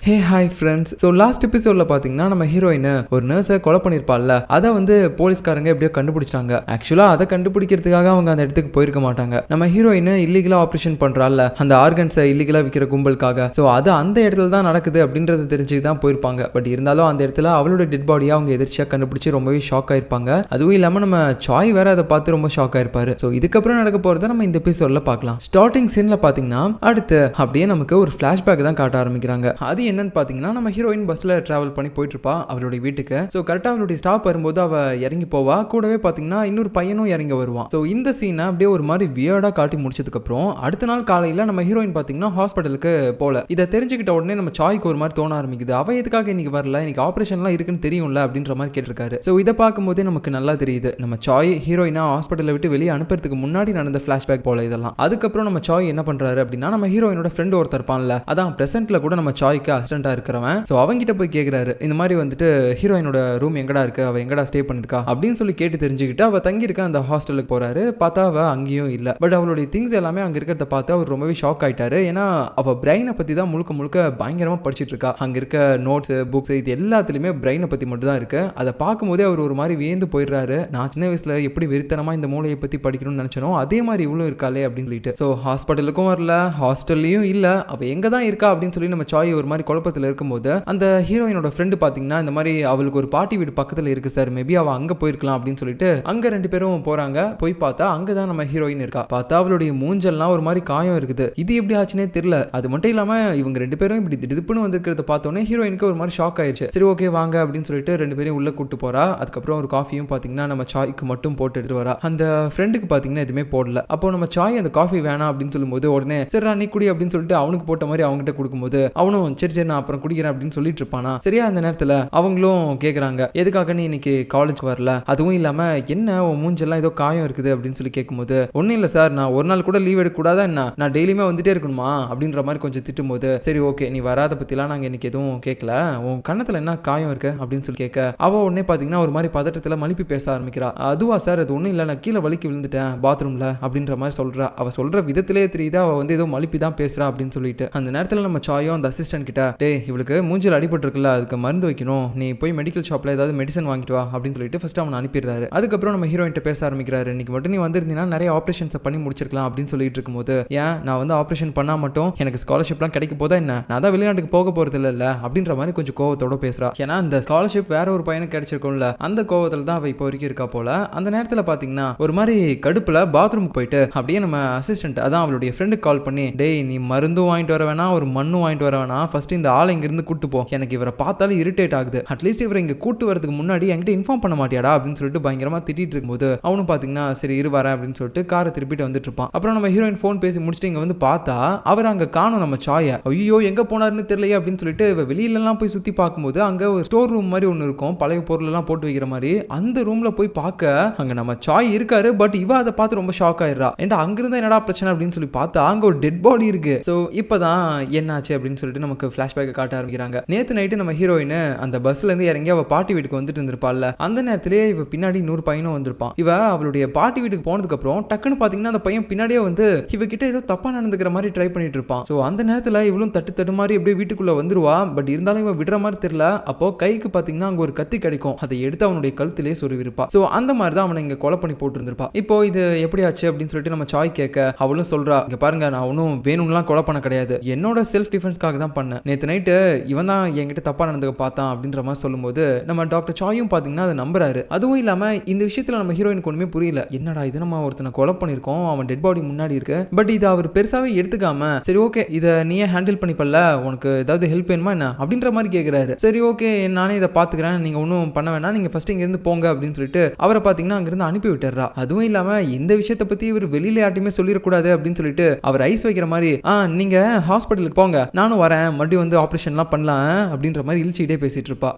Hey hi friends. So last எபிசோட்ல பார்த்தீங்கன்னா நம்ம ஹீரோயின் ஒரு நர்ஸை கொலை பண்ணியிருப்பாள்ல, அதை வந்து போலீஸ்காரங்க எப்படியோ கண்டுபிடிச்சிட்டாங்க. ஆக்சுவலாக அதை கண்டுபிடிக்கிறதுக்காக அவங்க அந்த இடத்துக்கு போயிருக்க மாட்டாங்க. நம்ம ஹீரோயின் இல்லீகலாக ஆப்ரேஷன் பண்ணுறாள்ல, அந்த ஆர்கன்ஸை இல்லீகலாக விற்கிற கும்பலுக்காக. ஸோ அது அந்த இடத்துல தான் நடக்குது அப்படின்றத தெரிஞ்சு தான் போயிருப்பாங்க. பட் இருந்தாலும் அந்த இடத்துல அவளோட டெட் பாடியை அவங்க எதிர்ச்சியாக கண்டுபிடிச்சி ரொம்பவே ஷாக் ஆயிருப்பாங்க. அதுவும் இல்லாமல் நம்ம சாய் வேற அதை பார்த்து ரொம்ப ஷாக் ஆயிருப்பாரு. ஸோ இதுக்கப்புறம் நடக்க போகிறத நம்ம இந்த எபிசோட்ல பார்க்கலாம். ஸ்டார்டிங் சீன்ல பார்த்தீங்கன்னா அடுத்து அப்படியே நமக்கு ஒரு ஃபிளாஷ்பேக் தான் காட்ட ஆரம்பிக்கிறாங்க. அது என்னன்னு பாத்தீங்கன்னா நம்ம ஹீரோயின் பஸ்ல டிராவல் பண்ணி போயிட்டு இருப்பா அவளுடைய வீட்டுக்கு. சோ கரெக்டா அவளுடைய ஸ்டாப் வரும்போது அவ இறங்கி போவா. கூடவே பாத்தீங்கன்னா இன்னொரு பையனும் இறங்கி வருவான். சோ இந்த சீனை அப்படியே ஒரு மாதிரி வியர்டா காட்டி முடிச்சதுக்கு அப்புறம் அடுத்த நாள் காலையில நம்ம ஹீரோயின் பாத்தீங்கன்னா ஹாஸ்பிட்டலுக்கு போல. இதை தெரிஞ்சுக்கிட்ட உடனே நம்ம சாய்க்கு ஒரு மாதிரி தோண ஆரம்பிக்குது. அவ எதுக்காக இன்னைக்கு வரல, இன்னைக்கு ஆபரேஷன்லாம் இருக்குன்னு தெரியும்ல அப்படின்ற மாதிரி கேட்டிருக்காரு. சோ இதை பார்க்கும்போதே நமக்கு நல்லா தெரியுது நம்ம சாய் ஹீரோயினா ஹாஸ்பிட்டலை விட்டு வெளியே அனுப்புறதுக்கு முன்னாடி நடந்த பிளாஷ்பேக் போல இதெல்லாம். அதுக்கப்புறம் நம்ம சாய் என்ன பண்றாரு அப்படின்னா நம்ம ஹீரோயினோட ஃப்ரெண்ட் ஒருத்தர் இருப்பான்ல, அதான் பிரசன்ட்ல கூட நம்ம சாய்க்கு அசிஸ்டண்டா இருக்கிறவன். சோ அவங்கிட்ட போய் கேக்குறாரு, இந்த மாதிரி வந்துட்டு ஹீரோயினோட ரூம் எங்கடா இருக்கு, அவ எங்கடா ஸ்டே பண்ணிருக்கா அப்படின்னு சொல்லி கேட்டு தெரிஞ்சுக்கிட்டு அவ தங்கி இருக்க அந்த ஹாஸ்டலுக்கு போறாரு. பார்த்தா அவ அங்கேயும் இல்ல. பட் அவளுடைய திங்ஸ் எல்லாமே அங்க இருக்கிறத பார்த்து அவர் ரொம்பவே ஷாக் ஆயிட்டாரு. ஏன்னா அவ பிரெயினை பத்தி தான் முழுக்க முழுக்க பயங்கரமா படிச்சிட்டு இருக்கா. அங்க இருக்க நோட்ஸ், புக்ஸ் இது எல்லாத்துலயுமே பிரெயினை பத்தி மட்டும் தான் இருக்கு. அதை பார்க்கும்போதே அவர் ஒரு மாதிரி வியந்து போயிடுறாரு. நான் சின்ன வயசுல எப்படி வெறித்தனமா இந்த மூளையை பத்தி படிக்கணும்னு நினைச்சனோ அதே மாதிரி இவ்வளவு இருக்காளே அப்படின்னு சொல்லிட்டு. சோ ஹாஸ்பிட்டலுக்கும் வரல, ஹாஸ்டல்லையும் இல்ல, அவ எங்க தான் இருக்கா அப்படின்னு சொல்லி நம்ம சாய் ஒரு மாதிரி குழப்பத்தில் இருக்கும்போது அந்த ஹீரோயினோட ஃப்ரெண்டு பாத்தீங்கன்னா இந்த மாதிரி அவளுக்கு ஒரு பாட்டி வீடு பக்கத்துல இருக்கு சார், மேபி அவ அங்க போயிருக்கலாம் அப்படின்னு சொல்லிட்டு அங்க ரெண்டு பேரும் போறாங்க. போய் பார்த்தா அங்கதான் நம்ம ஹீரோயின் இருக்கா. பார்த்தா அவளுடைய மூஞ்செல்லாம் ஒரு மாதிரி காயம் இருக்குது. இது எப்படி ஆச்சுன்னே தெரியல. அது மட்டும் இல்லாம இவங்க ரெண்டு பேரும் இப்படி திடுப்புன்னு வந்திருக்கிறத பார்த்தோன்னே ஹீரோயினுக்கு ஒரு மாதிரி ஷாக் ஆயிடுச்சு. சரி ஓகே வாங்க அப்படின்னு சொல்லிட்டு ரெண்டு பேரும் உள்ள கூட்டு போறா. அதுக்கப்புறம் ஒரு காஃபியும் பாத்தீங்கன்னா நம்ம சாய்க்கு மட்டும் போட்டு எடுத்து வரா. அந்த ஃப்ரெண்டுக்கு பாத்தீங்கன்னா எதுவுமே போடல. அப்போ நம்ம சாய் அந்த காஃபி வேணாம் அப்படின்னு சொல்லும்போது உடனே சரி நீ குடி அப்படின்னு சொல்லிட்டு அவனுக்கு போட்ட மாதிரி அவங்ககிட்ட கொடுக்கும்போது அவனும் சரி சரி நான் அப்புறம் குடிக்கிறேன் அப்படின்னு சொல்லிட்டு இருப்பானா. சரியா அந்த நேரத்துல அவங்களும் கேக்குறாங்க, எதுக்காக நீ இன்னைக்கு காலேஜ் வரல, அதுவும் இல்லாம என்ன உன் மூஞ்செல்லாம் ஏதோ காயம் இருக்குது அப்படின்னு சொல்லி கேட்கும்போது ஒன்னும் இல்ல சார், நான் ஒரு நாள் கூட லீவ் எடுக்க கூடாதா என்ன, நான் டெய்லியுமே வந்துட்டே இருக்கணுமா அப்படின்ற மாதிரி கொஞ்சம் திட்டும்போது சரி ஓகே நீ வராத பத்திலாம் நாங்க இன்னைக்கு எதுவும் கேட்கல, உன் கண்ணத்துல என்ன காயம் இருக்கு அப்படின்னு சொல்லி கேட்க அவ உடனே பாத்தீங்கன்னா ஒரு மாதிரி பதட்டத்துல மலிப்பி பேச ஆரம்பிக்கிறா. அதுவா சார், அது ஒன்னும் இல்ல, நான் கீழே வலிக்கு விழுந்துட்டேன் பாத்ரூம்ல அப்படின்ற மாதிரி சொல்றா. அவ சொல்ற விதத்திலே தெரியுது அவ வந்து ஏதோ மலிப்பி தான் பேசுறா அப்படின்னு சொல்லிட்டு. அந்த நேரத்துல நம்ம சாயும் அந்த அசிஸ்டன்ட் கிட்ட டேய் இவளுக்கு மூஞ்சில் அடிபட்டு இருக்குல்ல, அதுக்கு மருந்து வைக்கணும், நீ போய் மெடிக்கல் ஷாப்ல ஏதாவது மெடிசன் வாங்கிட்டு வா அப்படின்னு சொல்லிட்டு ஃபர்ஸ்ட் அவனை அனுப்பிடுறாரு. அதுக்கப்புறம் நம்ம ஹீரோயின் பேச ஆரம்பிக்கிறாரு, இன்னைக்கு மட்டும் நீ வந்திருந்தீங்கன்னா நிறைய ஆபரேஷன்ஸ் பண்ணி முடிச்சிருக்கலாம் அப்படின்னு சொல்லிட்டு இருக்கும்போது ஏன் நான் வந்து ஆபரேஷன் பண்ணா மட்டும் எனக்கு ஸ்காலர்ஷிப்லாம் கிடைக்க போதா என்ன, நான் தான் வெளிநாட்டுக்கு போக போறது இல்ல அப்படின்ற மாதிரி கொஞ்சம் கோவத்தோட பேசுறா. ஏன்னா அந்த ஸ்காலர்ஷிப் வேற ஒரு பையனுக்கு கிடைச்சிருக்கும்ல, அந்த கோவத்துல தான் அவ இப்போ வரைக்கும் இருக்கா போல. அந்த நேரத்துல பாத்தீங்கன்னா ஒரு மாதிரி கடுப்புல பாத்ரூமுக்கு போயிட்டு அப்படியே நம்ம அசிஸ்டன்ட் அதான் அவளுடைய ஃப்ரெண்டுக்கு கால் பண்ணி டேய் நீ மருந்தும் வாங்கிட்டு வர வேணா ஒரு மண்ணும் வாங்கிட்டு வர வேணா, ஃபர்ஸ்ட் இந்த ஆளை இங்க இருந்து கூட்டு போ, எனக்கு இவரை பார்த்தாலும் இரிட்டேட் ஆகுது, அட்லீஸ்ட் இவரை இங்க கூட்டு வரதுக்கு முன்னாடி என்கிட்ட இன்ஃபார்ம் பண்ண மாட்டியாடா அப்படின்னு சொல்லிட்டு பயங்கரமா திட்டிட்டு இருக்கும்போது அவனும் பாத்தீங்கன்னா சரி இரு வரேன் அப்படின்னு சொல்லிட்டு காரை திருப்பிட்டு வந்துட்டு இருப்பான். அப்புறம் நம்ம ஹீரோயின் ஃபோன் பேசி முடிச்சுட்டு இங்க வந்து பார்த்தா அவர் அங்க காணும் நம்ம சாய. ஐயோ எங்க போனாருன்னு தெரியலையே அப்படின்னு சொல்லிட்டு வெளியில எல்லாம் போய் சுத்தி பார்க்கும்போது அங்க ஒரு ஸ்டோர் ரூம் மாதிரி ஒன்னு இருக்கும், பழைய பொருள் எல்லாம் போட்டு வைக்கிற மாதிரி. அந்த ரூம்ல போய் பார்க்க அங்க நம்ம சாய் இருக்காரு. பட் இவ அதை பார்த்து ரொம்ப ஷாக் ஆயிடுறா. ஏன்டா அங்க இருந்தா என்னடா பிரச்சனை அப்படின்னு சொல்லி பார்த்தா அங்க ஒரு டெட் பாடி இருக்கு. சோ இப்பதான் என்னாச்சு அப்படின்னு சொல்லிட்டு நமக்கு பிளாஷ்பேக் காட்ட ஆரம்பிக்கிறாங்க. நேத்து நைட்டு நம்ம ஹீரோயின் அந்த பஸ்ல இருந்து இறங்கி அவ பாட்டி வீட்டுக்கு வந்துட்டு இருந்திருப்பாள்ல, அந்த நேரத்திலேயே இவ பின்னாடி இன்னொரு பையனும் வந்திருப்பான். இவ அவளுடைய பாட்டி வீட்டுக்கு போனதுக்கு அப்புறம் டக்குன்னு பாத்தீங்கன்னா அந்த பையன் பின்னாடியே வந்து இவ கிட்ட ஏதோ தப்பா நடந்துக்கிற மாதிரி ட்ரை பண்ணிட்டு இருப்பான். சோ அந்த நேரத்துல இவளும் தட்டு மாதிரி அப்படியே வீட்டுக்குள்ள வந்துருவா. பட் இருந்தாலும் இவன் விடுற மாதிரி தெரியல. அப்போ கைக்கு பாத்தீங்கன்னா அங்க ஒரு கத்தி கிடைக்கும், அதை எடுத்து அவனுடைய கழுத்திலே சொருவிருப்பா. சோ அந்த மாதிரி தான் அவனை இங்க கொலை பண்ணி போட்டு இருந்திருப்பா. இப்போ இது எப்படி ஆச்சு அப்படின்னு சொல்லிட்டு நம்ம சாய் கேட்க அவளும் சொல்றா, இங்க பாருங்க நான் ஒன்னும் வேணும்லாம் கொலை பண்ண கிடையாது, என்னோட செல்ஃப் டிஃபென்ஸ்க்காக தான் பண்ணேன், நேத்து நைட்டு இவன் தான் என்கிட்ட தப்பா நடந்துக்க பார்த்தான் அப்படின்ற மாதிரி சொல்லும்போது நம்ம டாக்டர் சாயும் பாத்தீங்கன்னா அதை நம்புறாரு. அதுவும் இல்லாம இந்த விஷயத்துல நம்ம ஹீரோயினுக்கு ஒண்ணுமே புரியல, என்னடா இது நம்ம ஒருத்தனை கொலை பண்ணிருக்கோம், அவன் டெட் பாடி முன்னாடி இருக்கு, பட் இதை அவர் பெருசாவே எடுத்துக்காம சரி ஓகே இதை நீயே ஹேண்டில் பண்ணிப்பல்ல, உனக்கு ஏதாவது ஹெல்ப் வேணுமா என்ன அப்படின்ற மாதிரி கேட்கிறாரு. சரி ஓகே நானே இதை பாத்துக்கிறேன், நீங்க ஒன்னும் பண்ண வேணாம், நீங்க ஃபர்ஸ்ட் இங்க இருந்து போங்க அப்படின்னு சொல்லிட்டு அவரை பாத்தீங்கன்னா அங்கிருந்து அனுப்பி விட்டுறா. அதுவும் இல்லாம இந்த விஷயத்தை பத்தி இவர் வெளியில யார்ட்டுமே சொல்லிடக்கூடாது அப்படின்னு சொல்லிட்டு அவர் ஐஸ் வைக்கிற மாதிரி நீங்க ஹாஸ்பிட்டலுக்கு போங்க நானும் வரேன், மறுபடியும் வந்து ஆபரேஷன்லாம் பண்ணலாம் அப்படின்ற மாதிரி இழிச்சிக்கிட்டே பேசிட்டு இருப்பா.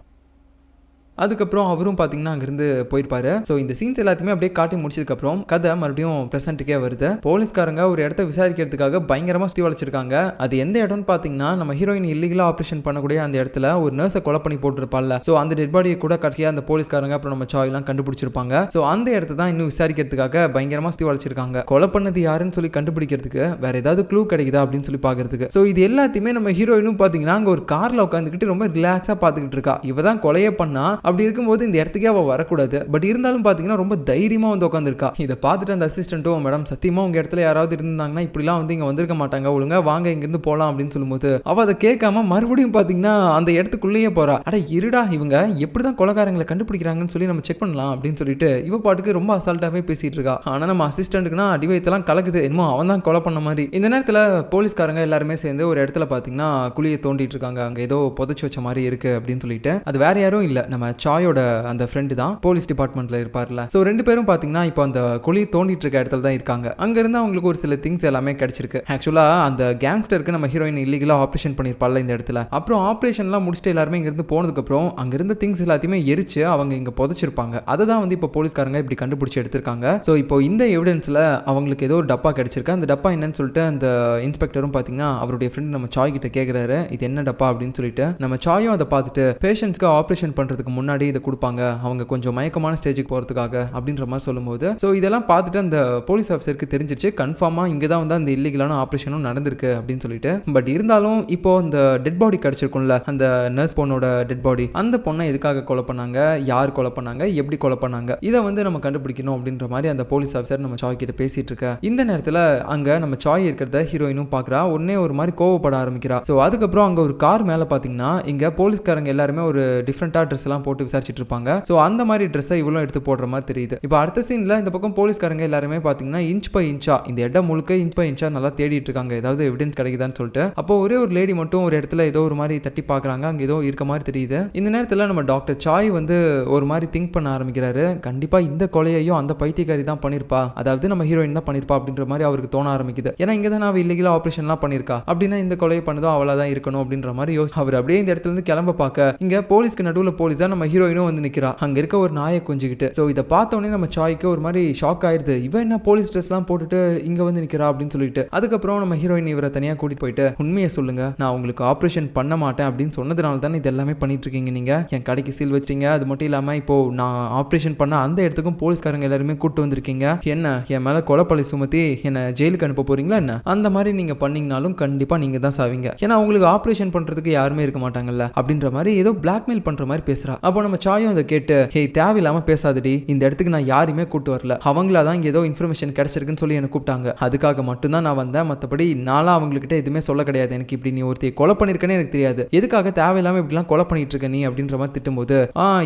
அதுக்கப்புறம் அவரும் பாத்தீங்கன்னா அங்கிருந்து போயிருப்பாரு. சோ இந்த சீன்ஸ் எல்லாத்தையுமே அப்படியே காட்டி முடிச்சதுக்கு அப்புறம் கதை மறுபடியும் பிரசன்ட்டுக்கே வருது. போலீஸ்காரங்க ஒரு இடத்த விசாரிக்கிறதுக்காக பயங்கரமா சுத்தி வளைச்சிருக்காங்க. அது எந்த இடம்னு பாத்தீங்கன்னா நம்ம ஹீரோயின் இல்லீகலா ஆபரேஷன் பண்ணக்கூடிய அந்த இடத்துல ஒரு நர்ஸை கொலை பண்ணி போட்டுருப்பால. சோ அந்த டெட் பாடியை கூட கடைசியா அந்த போலீஸ்காரங்க அப்புறம் நம்ம சாய் எல்லாம் கண்டுபிடிச்சிருப்பாங்க. சோ அந்த இடத்த தான் இன்னும் விசாரிக்கிறதுக்காக பயங்கரமா சுத்தி வளைச்சிருக்காங்க. கொலை பண்ணது யாருன்னு சொல்லி கண்டுபிடிக்கிறதுக்கு வேற ஏதாவது க்ளூ கிடைக்குதா அப்படின்னு சொல்லி பாக்குறதுக்கு. சோ இது எல்லாத்தையுமே நம்ம ஹீரோயினும் பாத்தீங்கன்னா அங்க ஒரு கார்ல உட்காந்துக்கிட்டு ரொம்ப ரிலாக்ஸா பாத்துக்கிட்டு இருக்கா. இவ தான் கொலையே பண்ணா. அப்படி இருக்கும்போது இந்த இடத்துக்கே அவ வரக்கூடாது. பட் இருந்தாலும் பாத்தீங்கன்னா ரொம்ப தைரியமா வந்து உட்காந்துருக்கா. இதை பார்த்துட்டு அந்த அசிஸ்டன்ட்டும் மேடம் சத்தியமா உங்க இடத்துல யாராவது இருந்தாங்கன்னா இப்படிலாம் வந்து இங்க வந்திருக்க மாட்டாங்க, ஒழுங்கா வாங்க இங்க இருந்து போலாம் அப்படின்னு சொல்லும்போது அவ அதை கேட்காம மறுபடியும் பாத்தீங்கன்னா அந்த இடத்துக்குள்ளேயே போறா. அட இருடா இவங்க எப்படிதான் கொலைகாரங்களை கண்டுபிடிக்கிறாங்கன்னு சொல்லி நம்ம செக் பண்ணலாம் அப்படின்னு சொல்லிட்டு இவ பாட்டுக்கு ரொம்ப அசால்ட்டாவே பேசிட்டு இருக்கா. ஆனா நம்ம அசிஸ்டன்ட்க்குனா அடிவயத்தெல்லாம் கலக்குது, என்னமோ அவன் தான் கொலை பண்ண மாதிரி. இந்த நேரத்துல போலீஸ்காரங்க எல்லாருமே சேர்ந்து ஒரு இடத்துல பாத்தீங்கன்னா குழியை தோண்டிட்டு இருக்காங்க. அங்க ஏதோ புதைச்சு வச்ச மாதிரி இருக்கு அப்படின்னு சொல்லிட்டு அது வேற யாரும் இல்ல, நம்ம சாயோட அந்த ஃப்ரெண்டு தான் போலீஸ் டிபார்ட்மெண்ட்ல இருப்பார்ல. சோ ரெண்டு பேரும் பாத்தீங்கன்னா இப்போ அந்த குழி தோண்டிட்டு இருக்க இடத்துல தான் இருக்காங்க. அங்க இருந்து அவங்களுக்கு ஒரு சில திங்ஸ் எல்லாமே கிடைச்சிருக்கு. ஆக்சுவலா அந்த கேங்ஸ்டருக்கு நம்ம ஹீரோயின் இல்லீகலா ஆபரேஷன் பண்ணிருப்பால இந்த இடத்துல. அப்புறம் ஆபரேஷன்லாம் முடிச்சுட்டு எல்லாருமே இங்க இருந்து போனதுக்கு அப்புறம் அங்க இருந்த திங்ஸ் எல்லாத்தையுமே எரிச்சு அவங்க இங்க புதைச்சிருப்பாங்க. அதை தான் வந்து இப்போ போலீஸ்காரங்க இப்படி கண்டுபிடிச்சு எடுத்திருக்காங்க. சோ இப்போ இந்த எவிடன்ஸ்ல அவங்களுக்கு ஏதோ ஒரு டப்பா கிடைச்சிருக்கு. அந்த டப்பா என்னன்னு சொல்லிட்டு அந்த இன்ஸ்பெக்டரும் பாத்தீங்கன்னா அவருடைய ஃப்ரெண்ட் நம்ம சாய் கிட்ட கேக்குறாரு, இது என்ன டப்பா அப்படின்னு சொல்லிட்டு. நம்ம சாயும் அதை பார்த்துட்டு பேஷண்ட்ஸ்க்கு ஆபரேஷன் பண்றதுக்கு முன்னாடி இதை கொடுப்பாங்க, அவங்க கொஞ்சம் மயக்கமான ஸ்டேஜுக்கு போறதுக்காக அப்படின்ற மாதிரி சொல்லும்போது ஸோ இதெல்லாம் பார்த்துட்டு அந்த போலீஸ் ஆஃபீஸருக்கு தெரிஞ்சிருச்சு கன்ஃபார்மா இங்கே தான் வந்து அந்த இல்லீகலான ஆபரேஷனும் நடந்திருக்கு அப்படின்னு சொல்லிட்டு. பட் இருந்தாலும் இப்போ இந்த டெட் பாடி கிடைச்சிருக்கும்ல, அந்த நர்ஸ் பொண்ணோட டெட் பாடி, அந்த பொண்ணை எதுக்காக கொலை பண்ணாங்க, யார் கொலை பண்ணாங்க, எப்படி கொலை பண்ணாங்க, இதை வந்து நம்ம கண்டுபிடிக்கணும் அப்படின்ற மாதிரி அந்த போலீஸ் ஆஃபீஸர் நம்ம சாய் கிட்ட பேசிட்டு இருக்க. இந்த நேரத்தில் அங்க நம்ம சாய் இருக்கிறத ஹீரோயினும் பார்க்குறா. உடனே ஒரு மாதிரி கோவப்பட ஆரம்பிக்கிறா. ஸோ அதுக்கப்புறம் அங்கே ஒரு கார் மேலே பார்த்தீங்கன்னா இங்கே போலீஸ்காரங்க எல்லாருமே ஒரு டிஃப்ரெண்டாக ட்ரெஸ் எல்லாம் போட்டு விசாரிச்சுட்டு இருப்பாங்க. ஸோ அந்த மாதிரி ட்ரெஸ்ஸை இவ்வளோ எடுத்து போடுற மாதிரி தெரியுது. இப்போ அடுத்த சீனில் இந்த பக்கம் போலீஸ்காரங்க எல்லாருமே பார்த்தீங்கன்னா இன்ச் பை இன்ச்சா இந்த இடம் முழுக்க இன்ச் பை இன்ச்சா நல்லா தேடிட்டு இருக்காங்க, ஏதாவது எவிடன்ஸ் கிடைக்குதான்னு சொல்லிட்டு. அப்போ ஒரே ஒரு லேடி மட்டும் ஒரு இடத்துல ஏதோ ஒரு மாதிரி தட்டி பார்க்குறாங்க, அங்கே ஏதோ இருக்க மாதிரி தெரியுது. இந்த நேரத்தில் நம்ம டாக்டர் சாய் வந்து ஒரு மாதிரி திங்க் பண்ண ஆரம்பிக்கிறாரு. கண்டிப்பாக இந்த கொலையையும் அந்த பைத்தியக்காரி தான் பண்ணியிருப்பா, அதாவது நம்ம ஹீரோயின் தான் பண்ணியிருப்பா அப்படின்ற மாதிரி அவருக்கு தோண ஆரம்பிக்குது. ஏன்னா இங்கே தான் அவள் இல்லீகலா ஆப்ரேஷன்லாம் பண்ணியிருக்கா, அப்படின்னா இந்த கொலையை பண்ணதும் அவளா தான் இருக்கணும் அப்படின்ற மாதிரி அவர் அப்படியே இந்த இடத்துல இருந்து கிளம்ப பார்க்க இங்க போலீஸ்க்கு நடுவில் போலீஸா நம்ம ஹீரோயினும் வந்து நிக்கிறா. அங்க இருக்க ஒரு நாயை கொஞ்சிக்கிட்டு. ஸோ இதை பார்த்த உடனே நம்ம சாய்க்கு ஒரு மாதிரி ஷாக் ஆயிருது, இவன் என்ன போலீஸ் ட்ரெஸ்லாம் போட்டுட்டு இங்க வந்து நிக்கிறா அப்படின்னு சொல்லிட்டு. அதுக்கப்புறம் நம்ம ஹீரோயின் இவரை தனியா கூட்டிட்டு போயிட்டு உண்மையை சொல்லுங்க, நான் உங்களுக்கு ஆப்ரேஷன் பண்ண மாட்டேன் அப்படின்னு சொன்னதுனால தானே இது எல்லாமே பண்ணிட்டு இருக்கீங்க, நீங்க என் கடைக்கு சீல் வச்சிட்டீங்க, அது மட்டும் இல்லாம இப்போ நான் ஆப்ரேஷன் பண்ண அந்த இடத்துக்கும் போலீஸ்காரங்க எல்லாருமே கூட்டு வந்திருக்கீங்க, என்ன என் மேல கொலைப்பழி சுமத்தி என்ன ஜெயிலுக்கு அனுப்ப போறீங்களா என்ன? அந்த மாதிரி நீங்க பண்ணீங்கனாலும் கண்டிப்பா நீங்க தான் சாவீங்க, ஏன்னா உங்களுக்கு ஆப்ரேஷன் பண்றதுக்கு யாருமே இருக்க மாட்டாங்கல்ல அப்படின்ற மாதிரி ஏதோ பிளாக்மெயில் பண்ற மாதிரி பேசுறா. அப்போ நம்ம சாயும் அதை கேட்டு ஹே தேவையில்லாம பேசாதடி, இந்த இடத்துக்கு நான் யாருமே கூட்டு வரல, அவங்களா தான் ஏதோ இன்ஃபர்மேஷன் கிடைச்சிருக்குன்னு சொல்லி எனக்கு கூப்பிட்டாங்க, அதுக்காக மட்டும்தான் நான் வந்தேன், மற்றபடி நான்லாம் அவங்ககிட்ட எதுவுமே சொல்ல கிடையாது, எனக்கு இப்படி நீ ஒருத்தையை கொலை பண்ணிருக்கேன்னு எனக்கு தெரியாது, எதுக்காக தேவையில்லாம இப்படிலாம் கொலை பண்ணிட்டு இருக்க நீ அப்படின்ற மாதிரி திட்டும்போது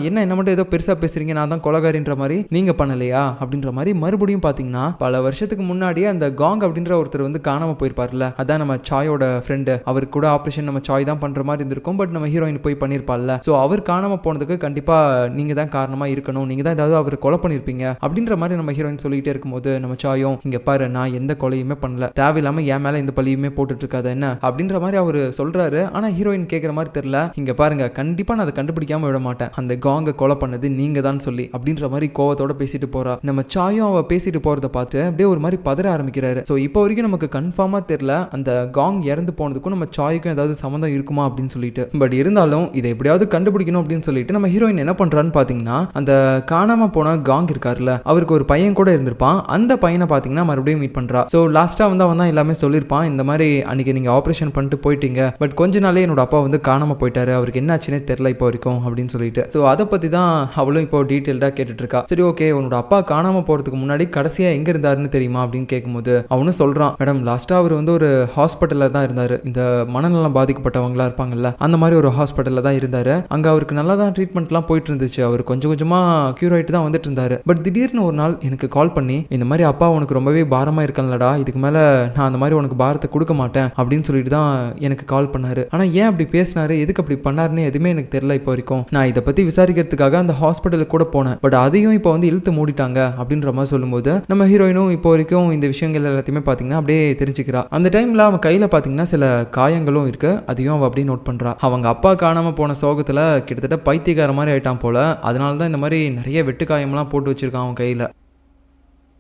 என்ன மட்டும் ஏதோ பெருசா பேசுறீங்க, நான் தான் கொலைகாரின்ற மாதிரி, நீங்க பண்ணலையா அப்படின்ற மாதிரி மறுபடியும் பாத்தீங்கன்னா பல வருஷத்துக்கு முன்னாடியே அந்த காங் அப்படின்ற ஒருத்தர் வந்து காணாம போயிருப்பார்ல, அதான் நம்ம சாயோட ஃப்ரெண்டு, அவருக்கு கூட ஆப்ரேஷன் நம்ம சாய் தான் பண்ற மாதிரி இருந்திருக்கும், பட் நம்ம ஹீரோயின் போய் பண்ணிருப்பாள்ல, சோ அவர் காணாம போனதுக்கு கண்டிப்பா நீங்க தான் காரணமா இருக்கணும், நீங்க தான் ஏதாவது அவர் கொலை பண்ணிருப்பீங்க அப்படின்ற மாதிரி நம்ம ஹீரோயின் சொல்லிட்டே இருக்கும்போது நம்ம சாயும் இங்க பாரு நான் எந்த கொலையுமே பண்ணல, தேவையில்லாம என் மேல இந்த பழியுமே போட்டுட்டு இருக்காது என்ன அப்படின்ற மாதிரி அவரு சொல்றாரு. ஆனா ஹீரோயின் கேட்கிற மாதிரி தெரியல, இங்க பாருங்க கண்டிப்பா நான் அதை கண்டுபிடிக்காம விட மாட்டேன், அந்த காங்க கொலை பண்ணது நீங்க தான் சொல்லி அப்படின்ற மாதிரி கோவத்தோட பேசிட்டு போறா. நம்ம சாயும் அவ பேசிட்டு போறதை பார்த்து அப்படியே ஒரு மாதிரி பதற ஆரம்பிக்கிறாரு. சோ இப்போ வரைக்கும் நமக்கு கன்ஃபார்மா தெரியல அந்த காங் இறந்து போனதுக்கும் நம்ம சாய்க்கும் ஏதாவது சம்மந்தம் இருக்குமா அப்படின்னு சொல்லிட்டு. பட் இருந்தாலும் இதை எப்படியாவது கண்டுபிடிக்கணும் அப்படின்னு சொல்லிட்டு நம்ம ஹீரோயின் என்ன பண்றான்னு பாத்தீங்கன்னா அந்த காணாம போன காங் இருக்காருல்ல, அவருக்கு ஒரு பையன் கூட இருந்திருப்பான், அந்த பையனை பாத்தீங்கன்னா மறுபடியும் மீட் பண்றா. சோ லாஸ்டா வந்து அவன் தான் எல்லாமே சொல்லியிருப்பான், இந்த மாதிரி அன்னைக்கு நீங்க ஆபரேஷன் பண்ணிட்டு போயிட்டீங்க, பட் கொஞ்ச நாளே என்னோட அப்பா வந்து காணாம போயிட்டாரு, அவருக்கு என்ன ஆச்சுன்னே தெரியல இப்போ வரைக்கும் அப்படின்னு சொல்லிட்டு. சோ அதை பத்தி தான் அவளும் இப்போ டீடைல்டா கேட்டுட்டு இருக்கா. சரி ஓகே, உன்னோட அப்பா காணாம போறதுக்கு முன்னாடி கடைசியா எங்க இருந்தாருன்னு தெரியுமா அப்படின்னு கேட்கும்போது அவனும் சொல்றான், மேடம் லாஸ்டா அவர் வந்து ஒரு ஹாஸ்பிட்டல்ல தான் இருந்தாரு, இந்த மனநலம் பாதிக்கப்பட்டவங்களா இருப்பாங்கல்ல அந்த மாதிரி ஒரு ஹாஸ்பிட்டல்ல தான் இருந்தாரு, அங்க அவருக்கு நல்லா தான் ட்ரீட்மெண்ட்லாம் போயிட்டு இருந்துச்சு, அவர் கொஞ்சம் கொஞ்சமா கியூர் ஆயிட்டு தான் வந்துட்டு இருந்தாரு, பட் திடீர்னு ஒரு நாள் எனக்கு கால் பண்ணி இந்த மாதிரி அப்பா உனக்கு ரொம்பவே பாரமா இருக்கலடா, இதுக்கு மேல நான் அந்த மாதிரி உனக்கு பாரத்தை கொடுக்க மாட்டேன் அப்படின்னு சொல்லிட்டு தான் எனக்கு கால் பண்ணாரு, ஆனா ஏன் அப்படி பேசினாரு, எதுக்கு அப்படி பண்ணாருன்னு எதுவுமே எனக்கு தெரியல இப்போ வரைக்கும், நான் இதை பத்தி விசாரிக்கிறதுக்காக அந்த ஹாஸ்பிட்டலுக்கு கூட போனேன், பட் அதையும் இப்போ வந்து இழுத்து மூடிட்டாங்க அப்படின்ற மாதிரி சொல்லும்போது நம்ம ஹீரோயினும் இப்போ வரைக்கும் இந்த விஷயங்கள் எல்லாத்தையுமே பாத்தீங்கன்னா அப்படியே தெரிஞ்சுக்கிறா. அந்த டைம்ல அவன் கையில பாத்தீங்கன்னா சில காயங்களும் இருக்கு, அதையும் அவ அப்படியே நோட் பண்றா. அவங்க அப்பா காணாம போன சோகத்துல கிட்டத்தட்ட பைத்தியக்கார போலீஸ்கார மாதிரி ஆயிட்டான் போல. அதனால தான் இந்த மாதிரி நிறைய வெட்டுக்காயம்லாம் போட்டு வச்சிருக்கான் அவன் கையில்.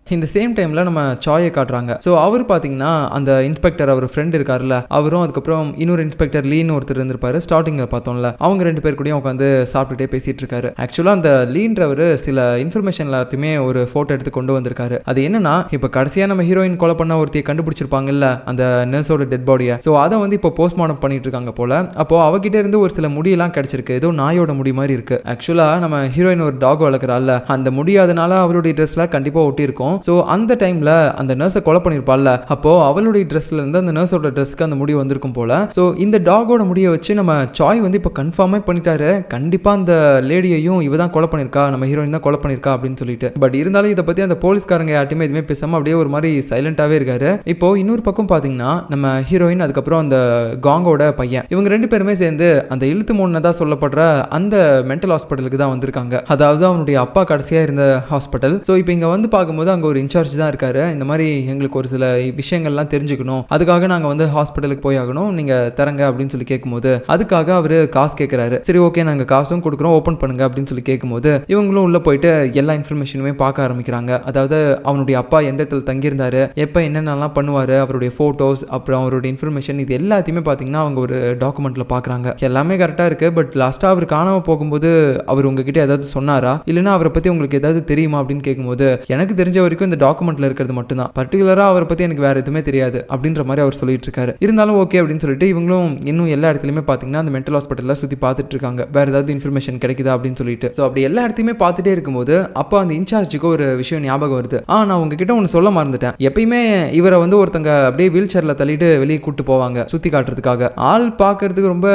இந்த சேம் டைமில் நம்ம சாயை காட்டுறாங்க. ஸோ அவர் பார்த்தீங்கன்னா அந்த இன்ஸ்பெக்டர் அவர் ஃப்ரெண்ட் இருக்கார்ல, அவரும் அதுக்கப்புறம் இன்னொரு இன்ஸ்பெக்டர் லீன்னு ஒருத்தர் இருந்திருப்பாரு ஸ்டார்டிங்கில் பார்த்தோம்ல, அவங்க 2 பேர் கூடயும் உட்காந்து சாப்பிட்டுட்டே பேசிட்டு இருக்காரு. ஆக்சுவலாக அந்த லீன்றவர் சில இன்ஃபர்மேஷன் எல்லாத்தையுமே ஒரு ஃபோட்டோ எடுத்து கொண்டு வந்திருக்காரு. அது என்னன்னா, இப்போ கடைசியாக நம்ம ஹீரோயின் கொலை பண்ண ஒருத்தையை கண்டுபிடிச்சிருப்பாங்கல்ல அந்த நர்ஸோட டெட் பாடியை. ஸோ அதை வந்து இப்போ போஸ்ட்மார்ட்டம் பண்ணிட்டு இருக்காங்க போல. அப்போ அவகிட்ட இருந்து ஒரு சில முடியெல்லாம் கிடைச்சிருக்கு, ஏதோ நாயோட முடி மாதிரி இருக்கு. ஆக்சுவலாக நம்ம ஹீரோயின் ஒரு டாக் வளர்க்குறாள், அந்த முடியாதனால அவருடைய ட்ரெஸ்ல கண்டிப்பாக ஒட்டி இருக்கும். ஸோ அந்த டைம்ல அந்த நர்ஸை கொலை பண்ணியிருப்பாள்ல, அப்போ அவளுடைய ட்ரெஸ்ல இருந்து அந்த நர்ஸோட ட்ரெஸ்க்கு அந்த முடி வந்திருக்கும் போல. ஸோ இந்த டாகோட முடியை வச்சு நம்ம சாய் வந்து இப்போ கன்ஃபார்மே பண்ணிட்டாரு, கண்டிப்பா அந்த லேடியையும் இவ தான் கொலை பண்ணியிருக்கா, நம்ம ஹீரோயின் தான் கொலை பண்ணியிருக்கா அப்படின்னு சொல்லிட்டு. பட் இருந்தாலும் இதை பத்தி அந்த போலீஸ்காரங்க யார்ட்டுமே எதுவுமே பேசாம அப்படியே ஒரு மாதிரி சைலண்டாவே இருக்காரு. இப்போ இன்னொரு பக்கம் பாத்தீங்கன்னா நம்ம ஹீரோயின் அதுக்கப்புறம் அந்த காங்கோட பையன் இவங்க 2 பேருமே சேர்ந்து அந்த இழுத்து மூணதா சொல்லப்படுற அந்த மென்டல் ஹாஸ்பிட்டலுக்கு தான் வந்திருக்காங்க. அதாவது அவனுடைய அப்பா கடைசியா இருந்த ஹாஸ்பிட்டல். ஸோ இப்போ இங்க வந்து பார்க்கும்போது அங்க ஒரு இன்சார்ஜ் தான் இருக்காரு. இந்த மாதிரி எங்களுக்கு ஒரு சில விஷயங்கள்லாம் தெரிஞ்சுக்கணும், அதுக்காக நாங்கள் வந்து ஹாஸ்பிட்டலுக்கு போய் ஆகணும், நீங்கள் தரங்க அப்படின்னு சொல்லி கேட்கும்போது அதுக்காக அவர் காசு கேட்குறாரு. சரி ஓகே நாங்கள் காசும் கொடுக்குறோம், ஓப்பன் பண்ணுங்க அப்படின்னு சொல்லி கேட்கும்போது இவங்களும் உள்ள போயிட்டு எல்லா இன்ஃபர்மேஷனுமே பார்க்க ஆரம்பிக்கிறாங்க. அதாவது அவனுடைய அப்பா எந்த இடத்துல தங்கியிருந்தாரு, எப்போ என்னென்னலாம் பண்ணுவார், அவருடைய ஃபோட்டோஸ், அப்புறம் அவருடைய இன்ஃபர்மேஷன், இது எல்லாத்தையுமே பார்த்தீங்கன்னா அவங்க ஒரு டாக்குமெண்ட்டில் பார்க்குறாங்க. எல்லாமே கரெக்டாக இருக்குது. பட் லாஸ்ட்டாக அவர் காணாமல் போகும்போது அவர் உங்ககிட்ட ஏதாவது சொன்னாரா, இல்லைன்னா அவரை பற்றி உங்களுக்கு ஏதாவது தெரியுமா அப்படின்னு கேட்கும்போது எனக்கு தெரிஞ்ச வரைக்கும் இந்த டாக்குமெண்ட்ல இருக்கிறது மட்டும்தான், பர்டிகுலரா அவரை பத்தி எனக்கு வேற எதுவுமே தெரியாது அப்படின்ற மாதிரி அவர் சொல்லிட்டு இருக்காரு. இருந்தாலும் ஓகே அப்படின்னு சொல்லிட்டு இவங்களும் இன்னும் எல்லா இடத்துலயுமே பாத்தீங்கன்னா அந்த மென்டல் ஹாஸ்பிட்டல்ல சுத்தி பார்த்துட்டு இருக்காங்க, வேற ஏதாவது இன்ஃபர்மேஷன் கிடைக்குதா அப்படின்னு சொல்லிட்டு. ஸோ அப்படி எல்லா இடத்தையுமே பார்த்துட்டே இருக்கும்போது அப்போ அந்த இன்சார்ஜுக்கு ஒரு விஷயம் ஞாபகம் வருது. நான் உங்ககிட்ட ஒன்று சொல்ல மறந்துட்டேன், எப்பயுமே இவரை வந்து ஒருத்தங்க அப்படியே வீல் சேர்ல தள்ளிட்டு வெளியே கூட்டு போவாங்க சுத்தி காட்டுறதுக்காக. ஆள் பார்க்கறதுக்கு ரொம்ப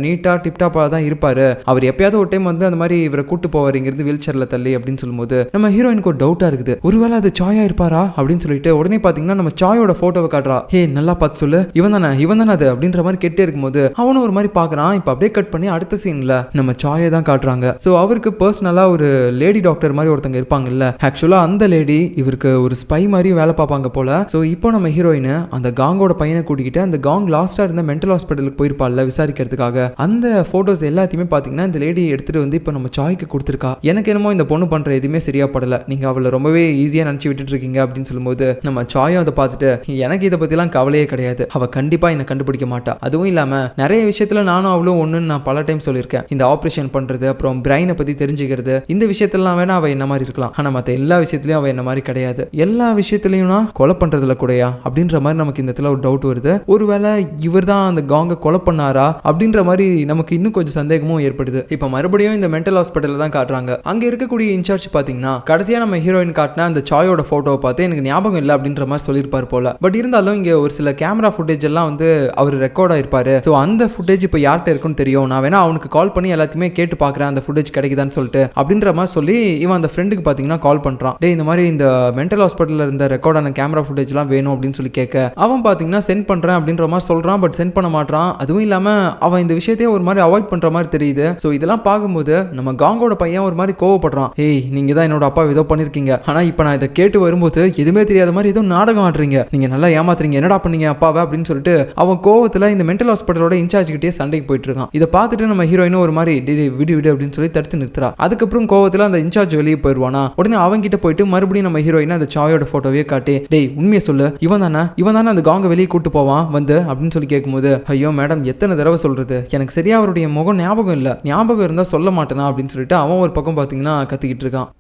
நீட்டா டிப்டாப்பா தான் இருப்பாரு, அவர் எப்பயாவது ஒரு டைம் வந்து அந்த மாதிரி இவரை கூட்டு போவார் இங்கிருந்து வீல் சேர்ல தள்ளி அப்படின்னு சொல்லும்போது நம்ம ஹீரோயினுக்கு ஒரு டவுட்டா இருக்குது, ஒருவேளை அது சாயா இருப்பாரா அப்படின்னு சொல்லிட்டு உடனே பாத்தீங்கன்னா நம்ம சாயோட போட்டோவை காட்டுறா. ஹே நல்லா பார்த்து சொல்லு, இவன் தானே அது அப்படின்ற மாதிரி கேட்டே இருக்கும்போது அவனும் ஒரு மாதிரி பாக்குறான். இப்ப அப்படியே கட் பண்ணி அடுத்த சீன்ல நம்ம சாயை தான் காட்டுறாங்க. சோ அவருக்கு பர்சனலா ஒரு லேடி டாக்டர் மாதிரி ஒருத்தங்க இருப்பாங்கல்ல, ஆக்சுவலா அந்த லேடி இவருக்கு ஒரு ஸ்பை மாதிரி வேலை பார்ப்பாங்க போல. சோ இப்போ நம்ம ஹீரோயின் அந்த காங்கோட பையனை கூட்டிக்கிட்டு அந்த காங் லாஸ்டா இருந்த மென்டல் ஹாஸ்பிட்டலுக்கு போயிருப்பாள்ல விசாரிக்கிறதுக்காக, அந்த போட்டோஸ் எல்லாத்தையுமே பாத்தீங்கன்னா இந்த லேடி எடுத்துட்டு வந்து இப்போ நம்ம சாய்க்கு கொடுத்துருக்கா. எனக்கு என்னமோ இந்த பொண்ணு பண்ற எதுவுமே சரியா படல, நீங்க அவளை ரொம்பவே ஈஸியா நினைச்சு விட்டுட்டு இருக்கீங்க அப்படின்னு சொல்லும்போது நம்ம சாயும் அதை பார்த்துட்டு எனக்கு இதை பத்திலாம் கவலையே கிடையாது, அவ கண்டிப்பா என்ன கண்டுபிடிக்க மாட்டா, அதுவும் இல்லாம நிறைய விஷயத்துல நானும் அவ்வளவு ஒண்ணுன்னு நான் பல டைம் சொல்லியிருக்கேன், இந்த ஆபரேஷன் பண்றது அப்புறம் பிரைனை பத்தி தெரிஞ்சுக்கிறது இந்த விஷயத்தெல்லாம் வேணா அவ என்ன மாதிரி இருக்கலாம், ஆனா மத்த எல்லா விஷயத்திலயும் அவ என்ன மாதிரி கிடையாது, எல்லா விஷயத்திலயும் நான் கொலை பண்றதுல கூடயா அப்படின்ற மாதிரி நமக்கு இந்த இடத்துல ஒரு டவுட் வருது. ஒருவேளை இவர் தான் அந்த காங்க கொலை பண்ணாரா அப்படின்ற மாதிரி நமக்கு இன்னும் கொஞ்சம் சந்தேகமும் ஏற்படுது. இப்ப மறுபடியும் இந்த மென்டல் ஹாஸ்பிட்டல் தான் காட்டுறாங்க. அங்க இருக்கக்கூடிய இன்சார்ஜ் பாத்தீங்கன்னா கடைசியா நம்ம ஹீரோயின் காட்டின அந்த சாயோட போட்டோவை பார்த்து எனக்கு ஞாபகம் இல்லை அப்படின்ற மாதிரி சொல்லியிருப்பார் போல. பட் இருந்தாலும் இங்க ஒரு சில கேமரா ஃபுட்டேஜ் எல்லாம் வந்து அவர் ரெக்கார்ட் ஆயிருப்பாரு. ஸோ அந்த ஃபுட்டேஜ் இப்போ யார்கிட்ட இருக்குன்னு தெரியும், நான் வேணா அவனுக்கு கால் பண்ணி எல்லாத்தையுமே கேட்டு பார்க்குறேன் அந்த ஃபுட்டேஜ் கிடைக்குதான்னு சொல்லிட்டு அப்படின்ற மாதிரி சொல்லி இவன் அந்த ஃப்ரெண்டுக்கு பார்த்தீங்கன்னா கால் பண்ணுறான். டே இந்த மாதிரி இந்த மென்டல் ஹாஸ்பிட்டலில் இருந்த ரெக்கார்டான கேமரா ஃபுட்டேஜ்லாம் வேணும் அப்படின்னு சொல்லி கேட்க அவன் பார்த்தீங்கன்னா சென்ட் பண்ணுறேன் அப்படின்ற மாதிரி சொல்கிறான். பட் சென்ட் பண்ண மாட்டான். அதுவும் இல்லாமல் அவன் இந்த விஷயத்தையே ஒரு மாதிரி அவாய்ட் பண்ணுற மாதிரி தெரியுது. ஸோ இதெல்லாம் பார்க்கும்போது நம்ம காங்கோட பையன் ஒரு மாதிரி கோவப்படுறான். ஏய் நீங்க தான் என்னோட அப்பா ஏதோ பண்ணிருக்கீங்க, ஆனா இப்போ நான் இதை கேட்டு வரும்போது எதுவுமே தெரியாத மாதிரி ஏதோ நாடகம் ஆடுறீங்க, நீங்க நல்லா ஏமாத்துறீங்க, என்னடா பண்ணீங்க அப்பாவை அப்படின்னு சொல்லிட்டு அவன் கோவத்துல இந்த மென்டல் ஹாஸ்பிட்டலோட இன்சார்ஜ் கிட்டே சண்டைக்கு போயிட்டு இருக்கான். இதை பார்த்துட்டு நம்ம ஹீரோயினும் ஒரு மாதிரி விடு விடு அப்படின்னு சொல்லி தடுத்து நிறுத்துறா. அதுக்கப்புறம் கோவத்துல அந்த இன்சார்ஜ் வெளியே போயிடுவானா. உடனே அவங்க கிட்ட போயிட்டு மறுபடியும் நம்ம ஹீரோயின் அந்த சாயோட போட்டோவே காட்டி டேய் உண்மையை சொல்லு, இவன் தானே அந்த காங்க வெளியே கூட்டு போவான் வந்து அப்படின்னு சொல்லி கேட்கும்போது ஐயோ மேடம் எத்தனை தடவை சொல்றது, எனக்கு சரியா அவருடைய முகம் ஞாபகம் இல்லை, ஞாபகம் இருந்தா சொல்ல மாட்டேனா அப்படின்னு சொல்லிட்டு அவன் ஒரு பக்கம் பாத்தீங்கன்னா கத்திக்கிட்டு இருக்கான்.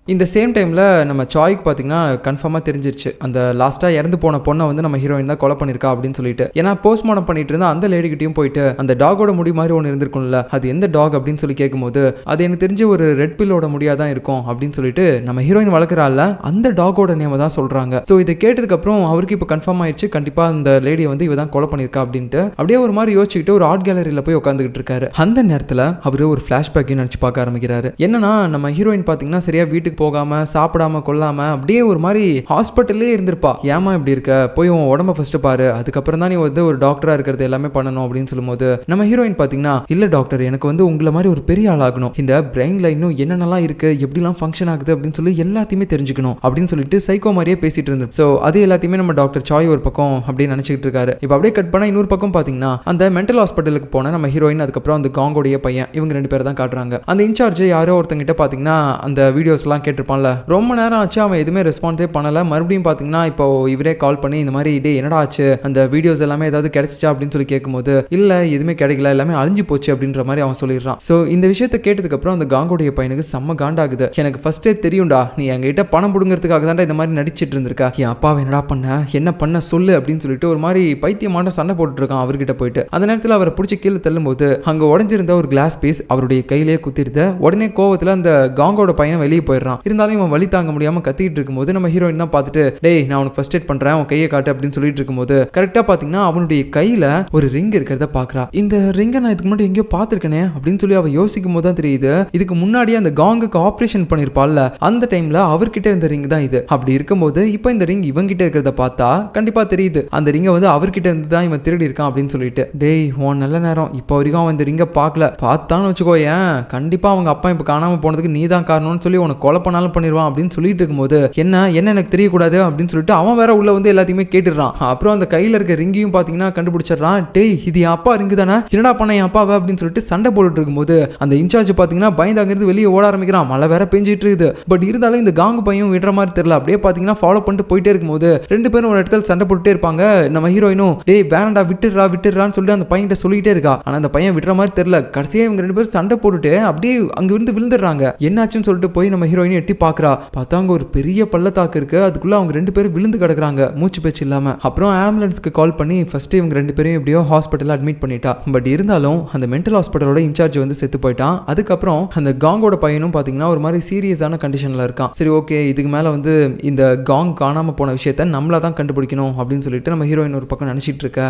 இந்த சேம் டைமில் நம்ம சாய்க்கு பார்த்தீங்கன்னா கன்ஃபார்மாக தெரிஞ்சிருச்சு அந்த லாஸ்ட்டாக இறந்து போன பொண்ணை வந்து நம்ம ஹீரோயின் தான் கொலை பண்ணியிருக்கா அப்படின்னு சொல்லிட்டு. ஏன்னா போஸ்ட்மார்ட்டம் பண்ணிட்டு இருந்தா அந்த லேடிக்கிட்டையும் போயிட்டு அந்த டாகோட முடி மாதிரி ஒன்று இருந்திருக்கும்ல, அது எந்த டாக் அப்படின்னு சொல்லி கேட்கும்போது அது எனக்கு தெரிஞ்ச ஒரு ரெட் பில்லோட முடியாக தான் இருக்கும் அப்படின்னு சொல்லிட்டு நம்ம ஹீரோயின் வளர்க்குறாள் அந்த டாகோட நேமை தான் சொல்கிறாங்க. ஸோ இதை கேட்டதுக்கப்புறம் அவருக்கு இப்போ கன்ஃபார்ம் ஆயிடுச்சு கண்டிப்பாக அந்த லேடியை வந்து இவ தான் கொலை பண்ணியிருக்கா அப்படின்ட்டு. அப்படியே ஒரு மாதிரி யோசிச்சுக்கிட்டு ஒரு ஆர்ட் கேலரியில் போய் உட்காந்துக்கிட்டு இருக்காரு. அந்த நேரத்தில் அவர் ஒரு ஃப்ளாஷ்பேக்கையும் நினச்சி பார்க்க ஆரம்பிக்கிறாரு. என்னன்னா நம்ம ஹீரோயின் பார்த்தீங்கன்னா சரியா வீட்டுக்கு போகாம சாப்பிடாம கொள்ளாம அப்படியே ஒரு மாதிரி ஹாஸ்பிட்டல்லே இருந்திருப்பா. ஏமா இப்படி இருக்க, போய் உன் உடம்ப ஃபர்ஸ்ட் பாரு, அதுக்கப்புறம் தான் நீ வந்து ஒரு டாக்டரா இருக்கிறது எல்லாமே பண்ணணும் அப்படின்னு சொல்லும்போது நம்ம ஹீரோயின் பாத்தீங்கன்னா, இல்ல டாக்டர், எனக்கு வந்து உங்களை மாதிரி ஒரு பெரிய ஆளாகணும், இந்த பிரெயின்ல இன்னும் என்னென்னலாம் இருக்கு, எப்படிலாம் ஃபங்க்ஷன் ஆகுது அப்படின்னு சொல்லி எல்லாத்தையுமே தெரிஞ்சுக்கணும் அப்படின்னு சொல்லிட்டு சைக்கோ மாதிரியே பேசிட்டு இருந்து. ஸோ அது எல்லாத்தையுமே நம்ம டாக்டர் சாய் ஒரு பக்கம் அப்படின்னு நினைச்சிட்டு இருக்காரு. இப்போ அப்படியே கட் பண்ணா இன்னொரு பக்கம் பாத்தீங்கன்னா அந்த மென்டல் ஹாஸ்பிட்டலுக்கு போன நம்ம ஹீரோயின், அதுக்கப்புறம் அந்த காங்கோடைய பையன், இவங்க 2 பேர் தான் காட்டுறாங்க. அந்த இன்சார்ஜ் யாரோ ஒருத்தங்கிட்ட பாத்தீங்கன்னா அந்த வீடியோஸ் எல்லாம் கேட்டிருப்பான்ல, ரொம்ப நேரம் ஆச்சு அவன் எதுவுமே ரெஸ்பான்ஸே பண்ணல. மறுபடியும் பாத்தீங்கன்னா இப்போ இவரே கால் பண்ணி இந்த மாதிரி டே என்னடா ஆச்சு, அந்த வீடியோஸ் எல்லாமே ஏதாவது கிடைச்சிச்சா அப்படின்னு சொல்லி கேட்கும்போது இல்ல எதுவுமே கிடைக்கல, எல்லாமே அழிஞ்சு போச்சு அப்படின்ற மாதிரி அவன் சொல்லிடுறான். ஸோ இந்த விஷயத்தை கேட்டதுக்கு அப்புறம் அந்த காங்கோடைய பையனுக்கு செம்ம காண்டாகுது. எனக்கு ஃபர்ஸ்டே தெரியும்டா, நீ எங்ககிட்ட பணம் புடுங்கிறதுக்காக தான் இந்த மாதிரி நடிச்சிட்டு இருந்திருக்கா, என் அப்பாவை என்னடா பண்ண, என்ன பண்ண சொல்லு அப்படின்னு சொல்லிட்டு ஒரு மாதிரி பைத்தியமான சண்டை போட்டுட்டு இருக்கான் அவர்கிட்ட போயிட்டு. அந்த நேரத்தில் அவரை பிடிச்சி கீழே தள்ளும்போது அங்க உடஞ்சிருந்த ஒரு கிளாஸ் பீஸ் அவருடைய கையிலேயே குத்திருந்த உடனே கோவத்துல அந்த காங்கோட பையன் வெளியே போயிடுறான். இருந்தாலும் இவன் வலி தாங்க முடியாம கத்திட்டு இருக்கும்போது நம்ம ஹீரோயின் தான் பார்த்துட்டு டேய் நான் உனக்கு ஃபர்ஸ்ட் எய்ட் பண்றேன், உன் கையை காட்டு அப்படின்னு சொல்லிட்டு இருக்கும்போது கரெக்டா பாத்தீங்கன்னா அவனுடைய கையில ஒரு ரிங் இருக்கிறத பாக்குறா. இந்த ரிங்கை நான் இதுக்கு முன்னாடி எங்கேயோ பார்த்திருக்கேனே அப்படின்னு சொல்லி அவ யோசிக்கும் போது தான் தெரியுது, இதுக்கு முன்னாடி அந்த காங்குக்கு ஆபரேஷன் பண்ணிருப்பாள்ல, அந்த டைம்ல அவர்கிட்ட இருந்த ரிங் தான் இது. அப்படி இருக்கும்போது இப்போ இந்த ரிங் இவங்கிட்ட இருக்கிறத பார்த்தா கண்டிப்பா தெரியுது அந்த ரிங்கை வந்து அவர்கிட்ட இருந்து தான் இவன் திருடி இருக்கான் அப்படின்னு சொல்லிட்டு. டேய் உன் நல்ல நேரம், இப்போ வரைக்கும் அவன் இந்த ரிங்கை பார்க்கல, பார்த்தான்னு வச்சுக்கோ ஏன் கண்டிப்பா அவங்க அப்பா இப்ப காணாம போனதுக்கு நீ தான் காரணம்னு சொல்லி உனக்கு கொலை பண்ணாலும் பண்ணிடுவான் அப்படின்னு சொல்லிட்டு இருக்கும்போது என்ன எனக்கு தெரியக்கூடாது அப்படின்னு சொல்லிட்டு அவன் வேற உள்ள வந்து எல்லாத்தையுமே கேட்டுறான். அப்புறம் அந்த கையில இருக்க ரிங்கையும் பாத்தீங்கன்னா கண்டுபிடிச்சிடறான். டேய் இது என் அப்பா ரிங்கு தானே, என்னடா பண்ண என் அப்பாவை அப்படின்னு சொல்லிட்டு சண்டை போட்டுட்டு இருக்கும்போது அந்த இன்சார்ஜ் பாத்தீங்கன்னா பயந்து அங்கிருந்து வெளியே ஓட ஆரம்பிக்கிறான். மழை வேற பெஞ்சிட்டு இருக்குது. பட் இருந்தாலும் இந்த காங்கு பையன் விடுற மாதிரி தெரியல. அப்படியே பாத்தீங்கன்னா ஃபாலோ பண்ணிட்டு போயிட்டே இருக்கும்போது 2 பேரும் ஒரு இடத்துல சண்டை போட்டுட்டே இருப்பாங்க. நம்ம ஹீரோயினும் டேய் வேணாண்டா விட்டுறான்னு சொல்லிட்டு அந்த பையன்கிட்ட சொல்லிட்டே இருக்கா. ஆனா அந்த பையன் விடுற மாதிரி தெரியல. கடைசியா இவங்க 2 பேரும் சண்டை போட்டுட்டு அப்படியே அங்க இருந்து விழுந்துடுறாங்க. என்னாச்சுன்னு சொல்லிட்டு போய் நம்ம ஹீரோயின் எட்டி பாக்குறா. பார்த்தா அங்க ஒரு பெரிய பள்ளத்தாக்கு இருக்கு. அதுக்குள்ள அவங்க 2 பேரும் விழுந்து கிடக்குறாங்க மூச்சு பேச்சு இல்லாம. அப்புறம் ஆம்புலன்ஸ்க்கு கால் பண்ணி ஃபர்ஸ்ட் இவங்க 2 பேரும் எப்படியோ ஹாஸ்பிட்டல்ல அட்மிட் பண்ணிட்டா. பட் இருந்தாலும் அந்த மென்டல் ஹாஸ்பிட்டலோட இன்சார்ஜ் வந்து செத்து போயிட்டான். அதுக்கப்புறம் அந்த காங்கோட பையனும் பாத்தீங்கன்னா ஒரு மாதிரி சீரியஸான கண்டிஷன்ல இருக்கான். சரி ஓகே, இதுக்கு மேல வந்து இந்த காங் காணாம போன விஷயத்த நம்மளா தான் கண்டுபிடிக்கணும் அப்படின்னு சொல்லிட்டு நம்ம ஹீரோயின் ஒரு பக்கம் நினைச்சிட்டு இருக்க.